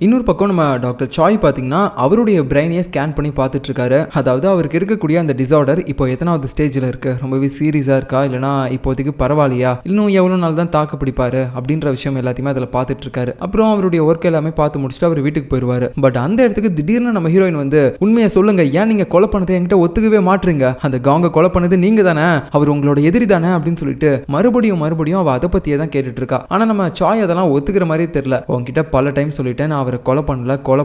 இன்னொரு பக்கம் நம்ம டாக்டர் சாய் பார்த்தீங்கன்னா அவருடைய பிரெயினையே ஸ்கேன் பண்ணி பார்த்துட்டு இருக்காரு. அதாவது அவருக்கு இருக்கக்கூடிய அந்த டிசார்டர் இப்போ எத்தனாவது ஸ்டேஜில் இருக்கு, ரொம்பவே சீரியஸாக இருக்கா, இல்லைனா இப்போதைக்கு பரவாயில்லையா, இன்னும் எவ்வளோ நாள் தான் தாக்கு பிடிப்பாரு அப்படின்ற விஷயம் எல்லாத்தையுமே அதில் பார்த்துட்டு இருக்காரு. அப்புறம் அவருடைய ஒர்க் எல்லாமே பார்த்து முடிச்சுட்டு அவர் வீட்டுக்கு போயிடுவாரு. பட் அந்த இடத்துக்கு திடீர்னு நம்ம ஹீரோயின் வந்து உண்மையை சொல்லுங்க, ஏன் நீங்க கொலை பண்ணதை என்கிட்ட ஒத்துக்கவே மாட்டுறீங்க, அந்த காங்க கொலை பண்ணது நீங்க தானே, அவர் உங்களோட எதிரி தானே அப்படின்னு சொல்லிட்டு மறுபடியும் அவ அதை பத்தியே தான் கேட்டுட்டு இருக்கா. ஆனா நம்ம சாய் அதெல்லாம் ஒத்துக்கிற மாதிரியே தெரியல. உங்ககிட்ட பல டைம் சொல்லிட்டேன் நான் அவரை கொலை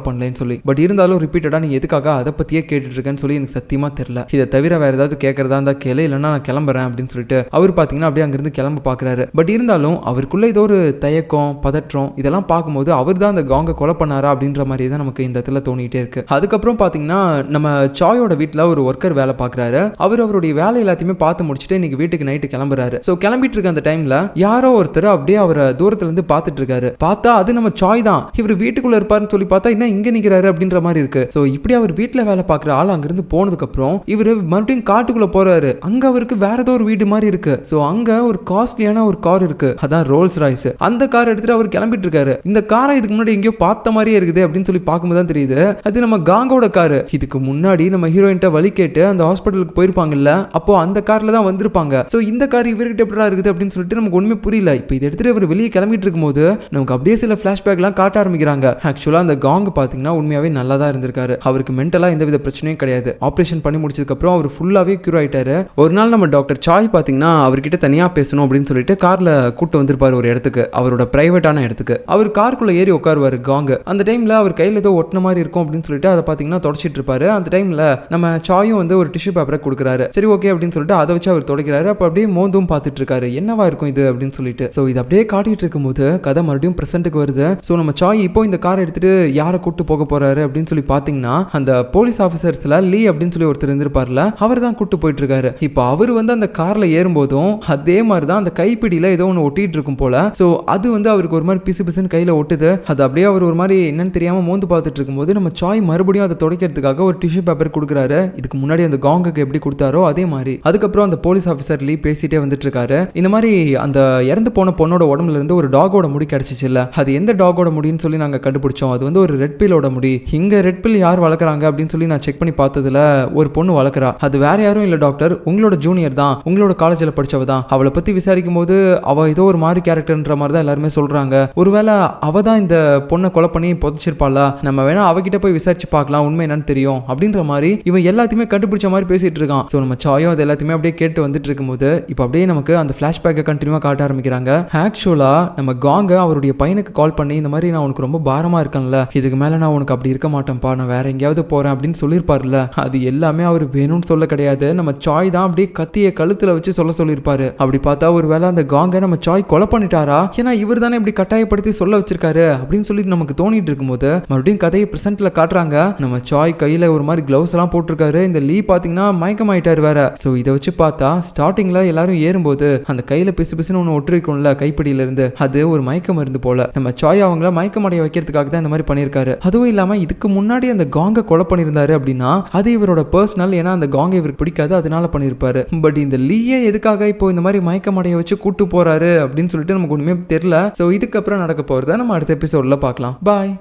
பண்ணலன்னு சொல்லி, பட் இருந்தாலும் ரிப்பீட்டடா நீ எதுக்காக அதை பத்தியே கேட்டுட்டு இருக்கேன்னு சொல்லி எனக்கு சத்தியமா தெரியல. இதை தவிர வேற ஏதாவது கேட்கறதா இருந்தா கேளு, இல்லைன்னா நான் கிளம்புறேன் அப்படின்னு சொல்லிட்டு அவர் பாத்தீங்கன்னா அப்படியே அங்கிருந்து கிளம்ப பாக்குறாரு. பட் இருந்தாலும் அவருக்குள்ள ஏதோ ஒரு தயக்கம் பதற்றம் இதெல்லாம் பார்க்கும்போது அவர் தான் அந்த காங்க கொலை பண்ணாரா அப்படின்ற மாதிரி தான் நமக்கு இந்த இடத்துல தோணிட்டே இருக்கு. அதுக்கப்புறம் பாத்தீங்கன்னா நம்ம சாயோட வீட்டுல ஒரு ஒர்க்கர் வேலை பாக்குறாரு. அவருடைய வேலை எல்லாத்தையுமே பார்த்து முடிச்சுட்டு இன்னைக்கு வீட்டுக்கு நைட்டு கிளம்புறாரு. சோ கிளம்பிட்டு இருக்க அந்த டைம்ல யாரோ ஒருத்தர் அப்படியே அவரை தூரத்துல இருந்து பார்த்துட்டு இருக்காரு. பார்த்தா அது நம்ம சாய் தான். இவர் வீட்டுக்குள்ள இருப்பாருன்னு சொல்லி பார்த்தா என்ன இங்க நிக்கிறாரு அப்படின்ற மாதிரி இருக்கு. சோ இப்படி அவர் வீட்டுல வேலை பார்க்குற ஆள் அங்கிருந்து போனதுக்கு அப்புறம் இவர் மறுபடியும் காட்டுக்குள்ள போறாரு. அங்க அவருக்கு வேற ஏதோ ஒரு வீடு மாதிரி இருக்கு. சோ அங்க ஒரு காஸ்ட்லியான ஒரு கார் இருக்கு, அதான் ரோல்ஸ் ராய்ஸ். அந்த கார் எடுத்துட்டு அவர் கிளம்பிட்டு இருக்காரு. இந்த காரை இதுக்கு முன்னாடி எங்கேயோ பார்த்த மாதிரியே இருக்குது அப்படின்னு சொல்லி பார்க்கும்போது தான் தெரியுது அது நம்ம காங்கோட காரு. இதுக்கு முன்னாடி நம்ம ஹீரோயின்ட்ட வழி கேட்டு அந்த ஹாஸ்பிட்டலுக்கு போயிருப்பாங்கல்ல, அப்போ அந்த கார்ல தான் வந்திருப்பாங்க. சோ இந்த கார் இவர்கிட்ட எப்படிடா இருக்குது அப்படின்னு சொல்லிட்டு நமக்கு ஒண்ணுமே புரியல. இப்போ இதை எடுத்துட்டு அவர் வெளியே கிளம்பிட்டு இருக்கும்போது நமக்கு அப்படியே சில பிளாஷ்பேக் எல்லாம் காட்ட ஆரம்பிக்கிறாங்க. ஆக்சுவலா அந்த காங் பாத்தீங்கன்னா உண்மையாவே நல்லா தான் இருந்திருக்காரு. அவருக்கு மென்டலா எந்தவித பிரச்சனையும் கிடையாது. ஆபரேஷன் பண்ணி முடிச்சதுக்கு அப்புறம் அவர் ஃபுல்லாவே கியூர் ஆயிட்டாரு. ஒரு நாள் நம்ம டாக்டர் சாய் பாத்தீங்கன்னா அவர்கிட்ட தனியா பேசணும் அப்படின்னு சொல்லிட்டு கார்ல கூட்டு வந்திருப்பாரு ஒரு இடத்துக்கு, அவரோட பிரைவேட்டான இடத்துக்கு. அவர் காருக்குள்ள ஏறி உட்காருவாரு காங். அந்த டைம்ல அவர் கையில ஏதோ ஒட்டின மாதிரி இருக்கும் அப்படின்னு சொல்லிட்டு அதை பாத்தீங்கன்னா தொடச்சிட்டு இருப்பாரு. அந்த டைம்ல நம்ம சாயும் வந்து ஒரு டிஷ்யூ பேப்பரை கொடுக்குறாரு. சரி ஓகே அப்படின்னு சொல்லிட்டு அதை வச்சு அவர் தொடக்கிறாரு. அப்ப அப்படியே மோந்தும் பார்த்துட்டு இருக்காரு, என்னவா இருக்கும் இது அப்படின்னு சொல்லிட்டு. சோ இது அப்படியே காட்டிட்டு இருக்கும்போது கதை மறுபடியும் பிரசன்ட்டுக்கு வருது. சோ நம்ம சாய் இப்போ இந்த காரை எடுத்துட்டு யாரை கூட்டு போக போறாரு அப்படின்னு சொல்லி பாத்தீங்கன்னா அந்த போலீஸ் ஆபீசர்ஸ்ல லீ அப்படின்னு சொல்லி ஒருத்தர் இருந்திருப்பார்ல, அவர் தான் கூட்டு போயிட்டு இருக்காரு. இப்போ அவர் வந்து அந்த கார்ல ஏறும்போதும் அதே மாதிரி தான் அந்த கைப்பிடியில ஏதோ ஒன்று ஒட்டிட்டு இருக்கும் போல. சோ அது வந்து அவருக்கு ஒரு மாதிரி பிசு பிசுன்னு கையில ஒட்டுது. அது அப்படியே அவர் ஒரு மாதிரி என்னன்னு தெரியாம மோந்து பார்த்துட்டு இருக்கும்போது நம்ம சாய் மறுபடியும் அதை துடைக்கிறதுக்காக ஒரு டிஷ்யூ பேப்பர் கொடுக்குறாரு. இதுக்கு முன்னாடி அந்த காங்குக்கு எப்படி கொடுத்தாரோ அதே மாதிரி. அதுக்கப்புறம் அந்த போலீஸ் ஆபீசர் லீ பேசிட்டே வந்துட்டு இருக்காரு. இந்த மாதிரி அந்த இறந்து போன பொண்ணோட உடம்புல இருந்து ஒரு டாகோட முடி கிடைச்சிச்சு இல்ல, அது எந்த டாகோட முடின்னு சொல்லி நாங்க கண்டுபிடிச்சோம். அது வந்து ஒரு ரெட் பில்லோட முடி. இங்க ரெட் பில் யார் வளர்க்குறாங்க அப்படின்னு சொல்லி நான் செக் பண்ணி பார்த்ததுல ஒரு பொண்ணு வளர்க்குறா. அது வேற யாரும் இல்லை டாக்டர், உங்களோட ஜூனியர் தான், உங்களோட காலேஜில் படிச்சவ தான். அவளை பற்றி விசாரிக்கும் போது அவள் ஏதோ ஒரு மாதிரி கேரக்டர்ன்ற மாதிரி தான் எல்லாருமே சொல்கிறாங்க. ஒருவேளை அவள் தான் இந்த பொண்ணை கொலை பண்ணி புதைச்சிருப்பாளா, நம்ம வேணா அவகிட்ட போய் விசாரிச்சு பார்க்கலாம், உண்மை என்னன்னு தெரியும் அப்படின்ற மாதிரி இவன் எல்லாத்தையுமே கண்டுபிடிச்ச மாதிரி பேசிட்டு இருக்கான். ஸோ நம்ம சாயும் அது எல்லாத்தையுமே அப்படியே கேட்டு வந்துட்டு இருக்கும்போது இப்போ அப்படியே நமக்கு அந்த ஃப்ளாஷ்பேக்கை கண்டினியூவாக காட்ட ஆரம்பிக்கிறாங்க. ஆக்சுவலாக நம்ம காங்க அவருடைய பையனுக்கு கால் பண்ணி இந்த மாதிரி நான் உனக்கு ரொம்ப பாரமாக இருக்கேன்ல, இதுக்கு மேலே நான் உனக்கு அப்படி இருக்க மாட்டேன்ப்பா, நான் வேற எங்கேயாவது போகிறேன் அப்படின்னு சொல்லியிருப்பார்ல, அது எல்லாமே அவர் வேணும்னு சொல்ல கிடையாது, நம்ம சாய் தான் அப்படியே கத்தியை கழுத்தில் வச்சு சொல்லியிருப்பாரு. அப்படி பார்த்தா ஒரு வேளை அந்த காங்க நம்ம சாய் கொலை பண்ணிட்டாரா, ஏன்னா இவர் தானே இப்படி கட்டாயப்படுத்தி சொல்ல வச்சிருக்காரு அப்படின்னு சொல்லி நமக்கு தோணிட்டு இருக்கும்போது மறுபடியும் கதையை பிரசன்ட்ல காட்டுறாங்க. நம்ம சாய் கையில ஒரு மாதிரி கிளவுஸ் எல்லாம் போட்டிருக்காரு. இந்த லீ பாத்தீங்கன்னா மயக்கமாயிட்டாரு வேற. சோ இதை வச்சு பார்த்தா ஸ்டார்டிங்ல எல்லாரும் ஏறும்போது அந்த கையில பிசு பிசுன்னு ஒன்று ஒட்டிருக்கும்ல கைப்பிடியில இருந்து, அது ஒரு மயக்க மருந்து போல. நம்ம சாய் அவங்கள மயக்கமடைய வைக்கிறதுக்காக தான் இந்த மாதிரி பண்ணியிருக்காரு. அதுவும் இல்லாம இதுக்கு முன்னாடி அந்த காங்க கொலை பண்ணியிருந்தாரு அப்படின்னா அது இவரோட பர்சனல், ஏன்னா அந்த காங்க இவருக்கு பிடிக்காது, அதனால பண்ணியிருப்பாரு. பட் இந்த லீயே எதுக்காக இப்போ இந்த மாதிரி மயக்கமடைய வச்சு கூட்டு போறாரு அப்படின்னு சொல்லிட்டு நமக்கு ஒண்ணுமே தெரியல. சோ இதுக்கப்புறம் நடக்க போறத நம்ம அடுத்த எபிசோட்ல பார்க்கலாம். பாய்.